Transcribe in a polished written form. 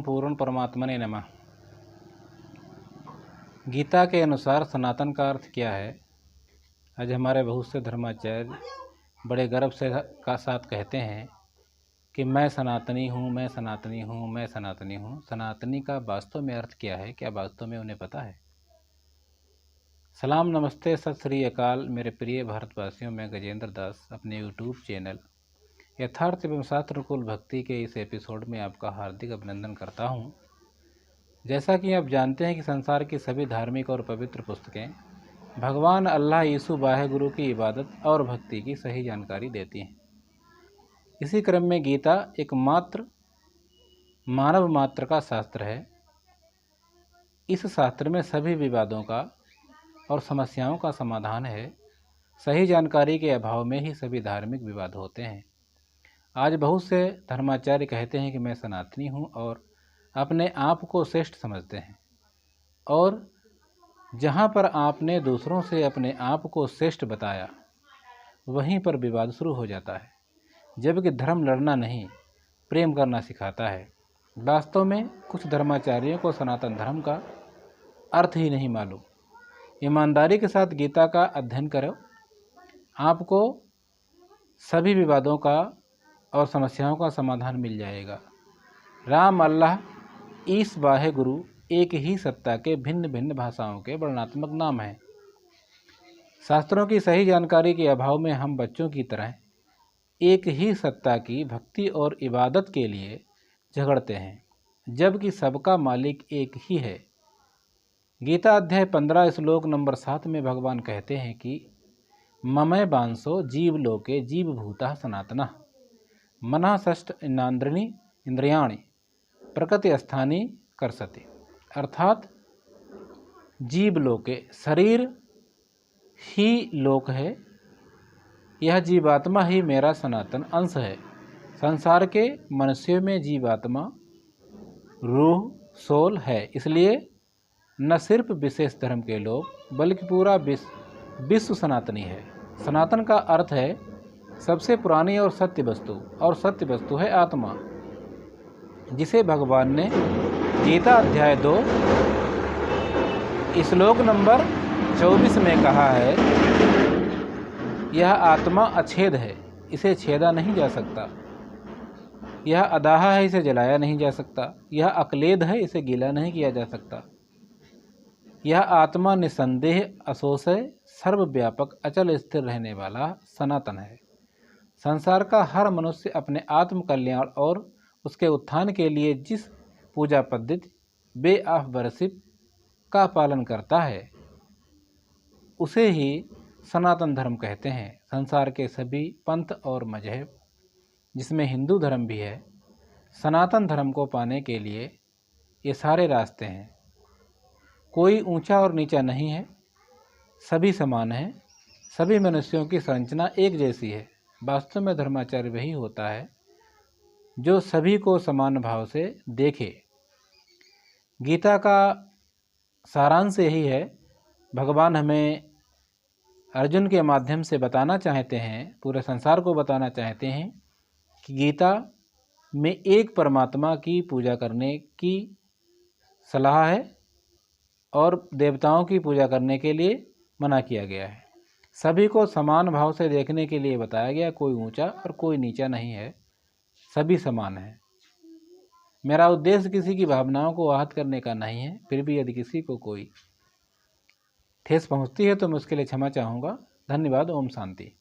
ओम पूर्ण परमात्मने नमः। गीता के अनुसार सनातन का अर्थ क्या है? आज हमारे बहुत से धर्माचार्य बड़े गर्व से का साथ कहते हैं कि मैं सनातनी हूँ, मैं सनातनी हूँ, मैं सनातनी हूँ। सनातनी का वास्तव में अर्थ क्या है? क्या वास्तव में उन्हें पता है? सलाम, नमस्ते, सत श्री अकाल मेरे प्रिय भारतवासियों। मैं गजेंद्र दास अपने यूट्यूब चैनल यथार्थ एवं शास्त्रकुल भक्ति के इस एपिसोड में आपका हार्दिक अभिनंदन करता हूँ। जैसा कि आप जानते हैं कि संसार की सभी धार्मिक और पवित्र पुस्तकें भगवान अल्लाह यीशु वाहेगुरु की इबादत और भक्ति की सही जानकारी देती हैं। इसी क्रम में गीता एकमात्र मानव मात्र का शास्त्र है। इस शास्त्र में सभी विवादों का और समस्याओं का समाधान है। सही जानकारी के अभाव में ही सभी धार्मिक विवाद होते हैं। आज बहुत से धर्माचार्य कहते हैं कि मैं सनातनी हूँ और अपने आप को श्रेष्ठ समझते हैं, और जहाँ पर आपने दूसरों से अपने आप को श्रेष्ठ बताया वहीं पर विवाद शुरू हो जाता है, जबकि धर्म लड़ना नहीं प्रेम करना सिखाता है। वास्तव में कुछ धर्माचार्यों को सनातन धर्म का अर्थ ही नहीं मालूम। ईमानदारी के साथ गीता का अध्ययन करो, आपको सभी विवादों का और समस्याओं का समाधान मिल जाएगा। राम, अल्लाह, ईश, वाहेगुरु एक ही सत्ता के भिन्न भिन्न भाषाओं के वर्णात्मक नाम हैं। शास्त्रों की सही जानकारी के अभाव में हम बच्चों की तरह एक ही सत्ता की भक्ति और इबादत के लिए झगड़ते हैं, जबकि सबका मालिक एक ही है। गीता अध्याय 15 श्लोक नंबर 7 में भगवान कहते हैं कि ममय बांसो जीव लोके जीव भूता सनातना मनः षष्ठ इंद्रियाणि प्रकृति स्थानी करसति। अर्थात जीव लोके शरीर ही लोक है, यह जीवात्मा ही मेरा सनातन अंश है। संसार के मनुष्यों में जीवात्मा रूह सोल है, इसलिए न सिर्फ विशेष धर्म के लोग बल्कि पूरा विश्व सनातनी है। सनातन का अर्थ है सबसे पुरानी और सत्य वस्तु, और सत्य वस्तु है आत्मा, जिसे भगवान ने गीता अध्याय 2 श्लोक नंबर 24 में कहा है, यह आत्मा अछेद है, इसे छेदा नहीं जा सकता। यह अदाह है, इसे जलाया नहीं जा सकता। यह अक्लेद है, इसे गीला नहीं किया जा सकता। यह आत्मा निसंदेह असोसय सर्वव्यापक अचल स्थिर रहने वाला सनातन है। संसार का हर मनुष्य अपने आत्म कल्याण और उसके उत्थान के लिए जिस पूजा पद्धति वे ऑफ वर्शिप का पालन करता है उसे ही सनातन धर्म कहते हैं। संसार के सभी पंथ और मजहब, जिसमें हिंदू धर्म भी है, सनातन धर्म को पाने के लिए ये सारे रास्ते हैं। कोई ऊंचा और नीचा नहीं है, सभी समान हैं। सभी मनुष्यों की संरचना एक जैसी है। वास्तव में धर्माचार्य वही होता है जो सभी को समान भाव से देखे। गीता का सारांश यही है। भगवान हमें अर्जुन के माध्यम से बताना चाहते हैं, पूरे संसार को बताना चाहते हैं कि गीता में एक परमात्मा की पूजा करने की सलाह है और देवताओं की पूजा करने के लिए मना किया गया है। सभी को समान भाव से देखने के लिए बताया गया। कोई ऊंचा और कोई नीचा नहीं है, सभी समान हैं। मेरा उद्देश्य किसी की भावनाओं को आहत करने का नहीं है, फिर भी यदि किसी को कोई ठेस पहुंचती है तो मैं उसके लिए क्षमा चाहूँगा। धन्यवाद। ओम शांति।